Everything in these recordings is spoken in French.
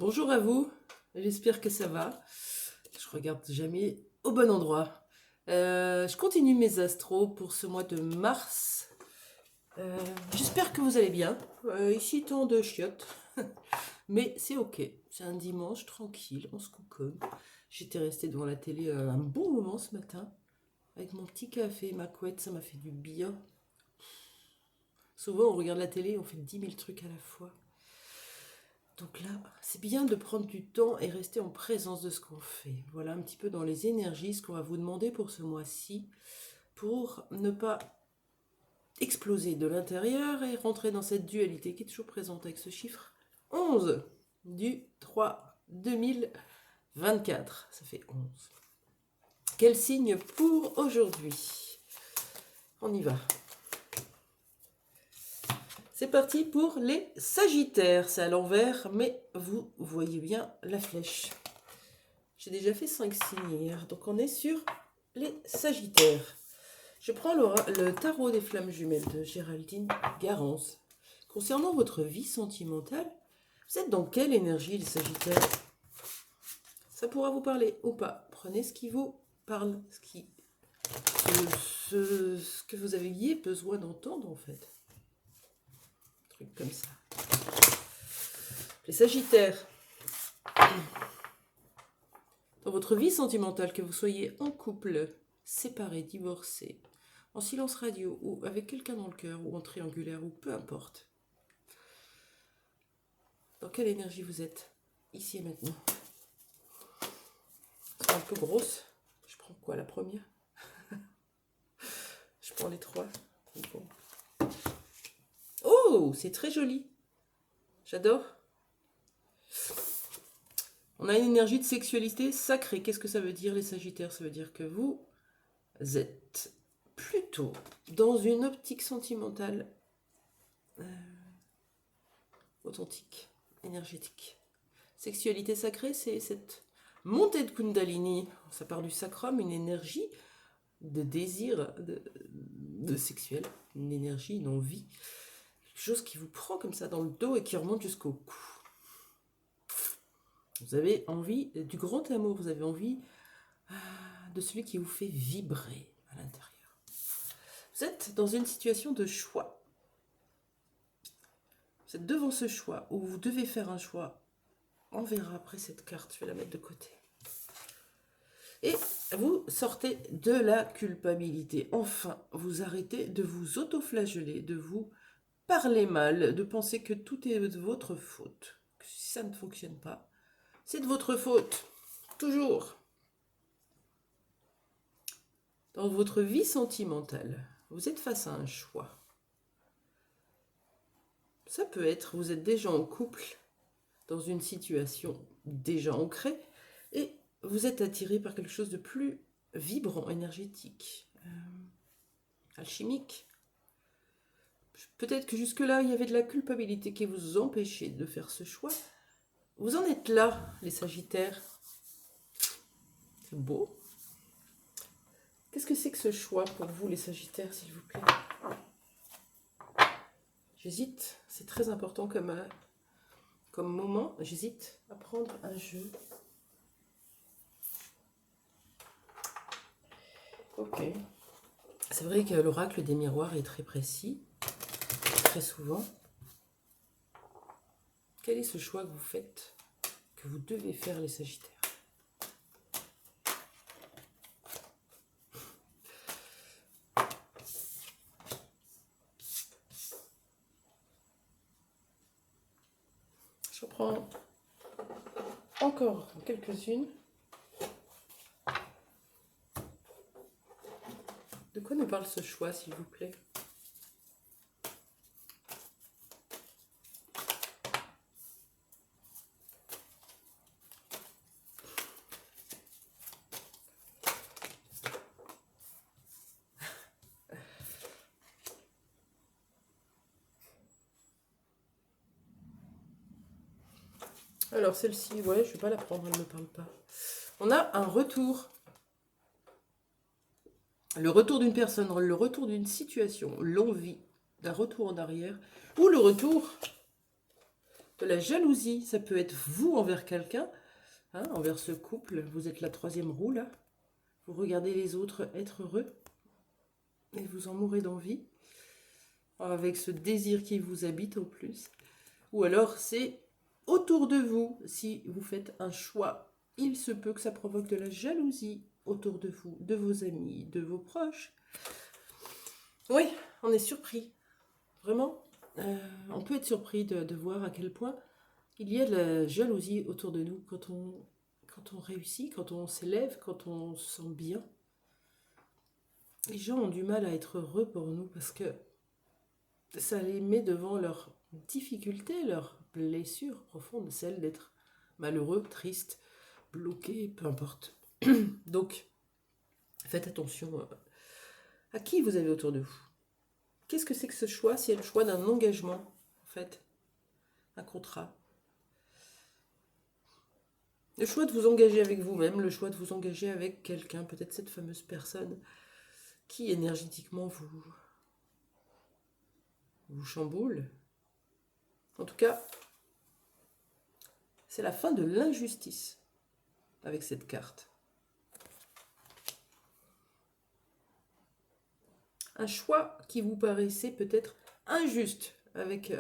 Bonjour à vous, j'espère que ça va. Je regarde jamais au bon endroit. Je continue mes astros pour ce mois de mars. J'espère que vous allez bien. Ici, tant de chiottes, mais c'est ok. C'est un dimanche tranquille, on se couconne. J'étais restée devant la télé un bon moment ce matin, avec mon petit café, ma couette, ça m'a fait du bien. Souvent, on regarde la télé, on fait 10 000 trucs à la fois. Donc là, c'est bien de prendre du temps et rester en présence de ce qu'on fait. Voilà un petit peu dans les énergies ce qu'on va vous demander pour ce mois-ci, pour ne pas exploser de l'intérieur et rentrer dans cette dualité qui est toujours présente avec ce chiffre 11 du 3 2024. Ça fait 11. Quel signe pour aujourd'hui? On y va. C'est parti pour les Sagittaires. C'est à l'envers, mais vous voyez bien la flèche. J'ai déjà fait 5 signes hier, donc on est sur les Sagittaires. Je prends le tarot des flammes jumelles de Géraldine Garance. Concernant votre vie sentimentale, vous êtes dans quelle énergie, les Sagittaires? Ça pourra vous parler ou pas. Prenez ce qui vous parle, ce que vous aviez besoin d'entendre en fait. Un truc comme ça. Les Sagittaires. Dans votre vie sentimentale, que vous soyez en couple, séparé, divorcé, en silence radio ou avec quelqu'un dans le cœur ou en triangulaire ou peu importe. Dans quelle énergie vous êtes ici et maintenant? C'est un peu grosse. Je prends quoi, la première? Je prends les 3. Oh, c'est très joli. J'adore. On a une énergie de sexualité sacrée. Qu'est-ce que ça veut dire, les Sagittaires? Ça veut dire que vous êtes plutôt dans une optique sentimentale authentique, énergétique. Sexualité sacrée, c'est cette montée de Kundalini. Ça part du sacrum, une énergie de désir de sexuel, une énergie, une envie, quelque chose qui vous prend comme ça dans le dos et qui remonte jusqu'au cou. Vous avez envie du grand amour, vous avez envie de celui qui vous fait vibrer à l'intérieur. Vous êtes dans une situation de choix. Vous êtes devant ce choix où vous devez faire un choix. On verra après cette carte, je vais la mettre de côté. Et vous sortez de la culpabilité. Enfin, vous arrêtez de vous auto-flageller, de vous parler mal, de penser que tout est de votre faute. Que si ça ne fonctionne pas, c'est de votre faute. Toujours. Dans votre vie sentimentale, vous êtes face à un choix. Ça peut être, vous êtes déjà en couple, dans une situation déjà ancrée, et vous êtes attiré par quelque chose de plus vibrant, énergétique, alchimique. Peut-être que jusque-là, il y avait de la culpabilité qui vous empêchait de faire ce choix. Vous en êtes là, les Sagittaires. C'est beau. Qu'est-ce que c'est que ce choix pour vous, les Sagittaires, s'il vous plaît? J'hésite, c'est très important comme moment. J'hésite à prendre un jeu. Ok. C'est vrai que l'oracle des miroirs est très précis, très souvent. Quel est ce choix que vous faites, que vous devez faire, les Sagittaires? Je prends encore quelques-unes. De quoi nous parle ce choix, s'il vous plaît? Alors celle-ci, ouais, je ne vais pas la prendre, elle ne me parle pas. On a un retour. Le retour d'une personne, le retour d'une situation, l'envie d'un retour en arrière, ou le retour de la jalousie. Ça peut être vous envers quelqu'un, hein, envers ce couple. Vous êtes la troisième roue, là. Vous regardez les autres être heureux et vous en mourrez d'envie, avec ce désir qui vous habite en plus. Ou alors c'est autour de vous. Si vous faites un choix, il se peut que ça provoque de la jalousie autour de vous, de vos amis, de vos proches. Oui, on est surpris. Vraiment, on peut être surpris de voir à quel point il y a de la jalousie autour de nous quand on réussit, quand on s'élève, quand on se sent bien. Les gens ont du mal à être heureux pour nous parce que ça les met devant leurs difficultés, leurs blessures profondes, celles d'être malheureux, triste, bloqué, peu importe. Donc, faites attention à qui vous avez autour de vous. Qu'est-ce que c'est que ce choix? C'est le choix d'un engagement, en fait, un contrat. Le choix de vous engager avec vous-même, le choix de vous engager avec quelqu'un, peut-être cette fameuse personne qui énergétiquement vous chamboule. En tout cas, c'est la fin de l'injustice avec cette carte. Un choix qui vous paraissait peut-être injuste, avec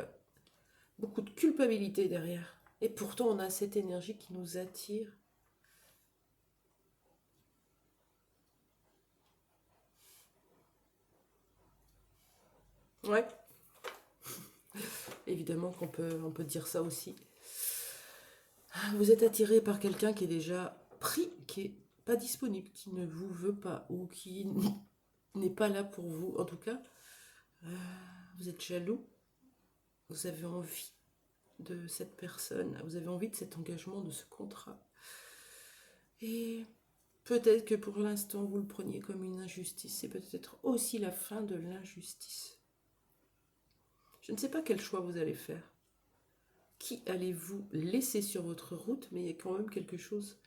beaucoup de culpabilité derrière. Et pourtant, on a cette énergie qui nous attire. Ouais. Évidemment qu'on on peut dire ça aussi. Vous êtes attiré par quelqu'un qui est déjà pris, qui n'est pas disponible, qui ne vous veut pas, ou qui n'est pas là pour vous. En tout cas, vous êtes jaloux, vous avez envie de cette personne, vous avez envie de cet engagement, de ce contrat. Et peut-être que pour l'instant, vous le preniez comme une injustice. C'est peut-être aussi la fin de l'injustice. Je ne sais pas quel choix vous allez faire. Qui allez-vous laisser sur votre route? Mais il y a quand même quelque chose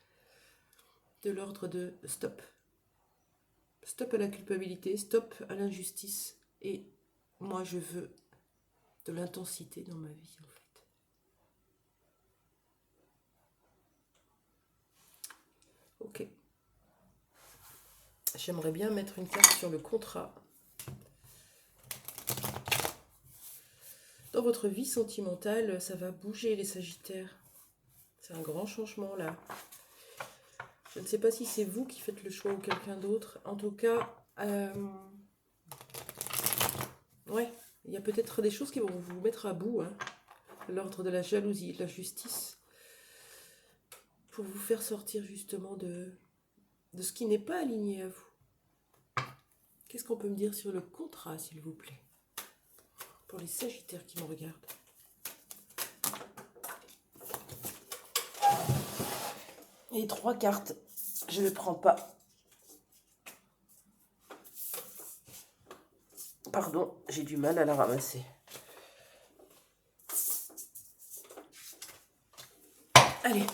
de l'ordre de stop. Stop à la culpabilité, stop à l'injustice. Et moi, je veux de l'intensité dans ma vie, en fait. Ok. J'aimerais bien mettre une carte sur le contrat. Dans votre vie sentimentale, ça va bouger, les Sagittaires. C'est un grand changement, là. Je ne sais pas si c'est vous qui faites le choix ou quelqu'un d'autre. En tout cas, ouais, il y a peut-être des choses qui vont vous mettre à bout, hein. L'ordre de la jalousie, de la justice, pour vous faire sortir justement de ce qui n'est pas aligné à vous. Qu'est-ce qu'on peut me dire sur le contrat, s'il vous plaît, pour les Sagittaires qui me regardent? Et 3 cartes, je ne prends pas. Pardon, j'ai du mal à la ramasser. Allez.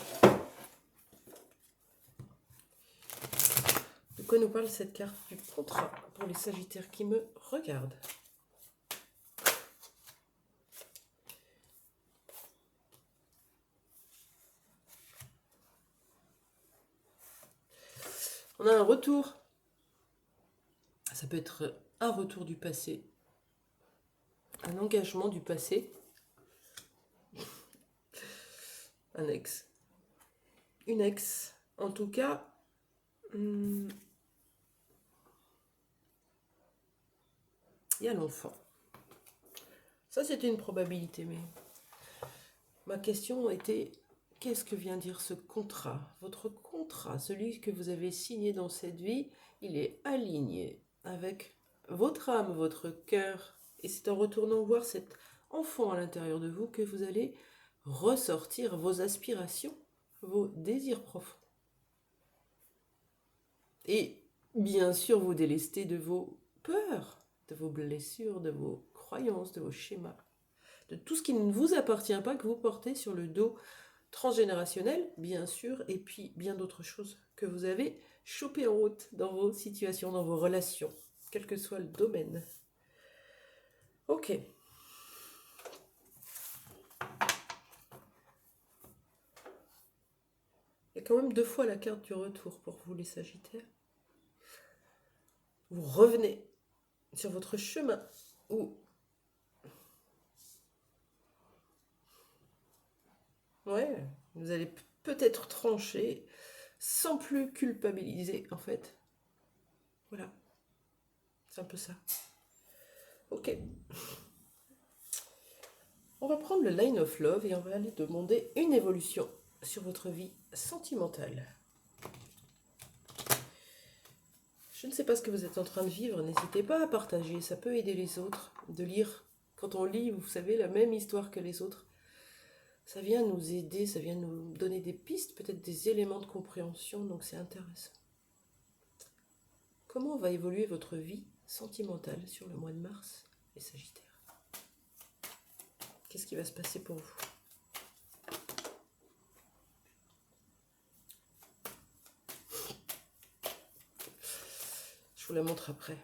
De quoi nous parle cette carte du contrat pour les Sagittaires qui me regardent? On a un retour. Ça peut être un retour du passé, un engagement du passé, un ex, une ex. En tout cas, il y a l'enfant. Ça, c'était une probabilité, mais ma question était, qu'est-ce que vient dire ce contrat? Votre contrat, celui que vous avez signé dans cette vie, il est aligné avec votre âme, votre cœur. Et c'est en retournant voir cet enfant à l'intérieur de vous que vous allez ressortir vos aspirations, vos désirs profonds. Et bien sûr, vous délester de vos peurs, de vos blessures, de vos croyances, de vos schémas, de tout ce qui ne vous appartient pas, que vous portez sur le dos transgénérationnel, bien sûr, et puis bien d'autres choses que vous avez chopées en route dans vos situations, dans vos relations, quel que soit le domaine. Ok. Il y a quand même 2 fois la carte du retour pour vous, les Sagittaires. Vous revenez sur votre chemin où... Ouais, vous allez peut-être trancher sans plus culpabiliser, en fait. Voilà, c'est un peu ça. Ok. On va prendre le Line of Love et on va aller demander une évolution sur votre vie sentimentale. Je ne sais pas ce que vous êtes en train de vivre, n'hésitez pas à partager, ça peut aider les autres de lire. Quand on lit, vous savez, la même histoire que les autres, ça vient nous aider, ça vient nous donner des pistes, peut-être des éléments de compréhension, donc c'est intéressant. Comment va évoluer votre vie sentimentale sur le mois de mars, les Sagittaires? Qu'est-ce qui va se passer pour vous? Je vous la montre après.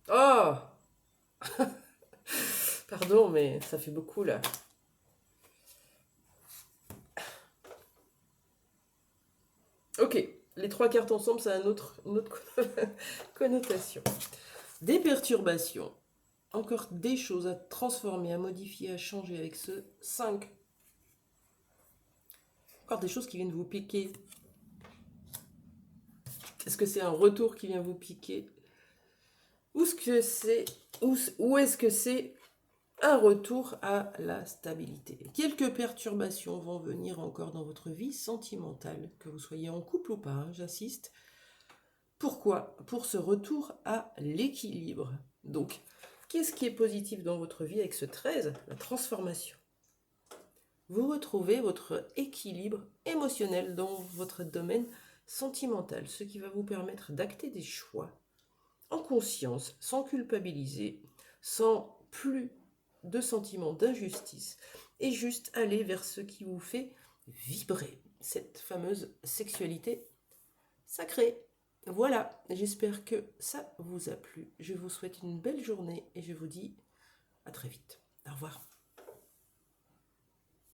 Oh! Pardon, mais ça fait beaucoup là. Ok, les 3 cartes ensemble, ça a une autre connotation. Des perturbations. Encore des choses à transformer, à modifier, à changer avec ce 5. Encore des choses qui viennent vous piquer. Est-ce que c'est un retour qui vient vous piquer? Ou est-ce que c'est un retour à la stabilité? Quelques perturbations vont venir encore dans votre vie sentimentale, que vous soyez en couple ou pas, hein, j'insiste. Pourquoi? Pour ce retour à l'équilibre. Donc, qu'est-ce qui est positif dans votre vie avec ce 13? La transformation. Vous retrouvez votre équilibre émotionnel dans votre domaine sentimental, ce qui va vous permettre d'acter des choix en conscience, sans culpabiliser, sans plus de sentiment d'injustice, et juste aller vers ce qui vous fait vibrer, cette fameuse sexualité sacrée. Voilà, j'espère que ça vous a plu. Je vous souhaite une belle journée et je vous dis à très vite. Au revoir.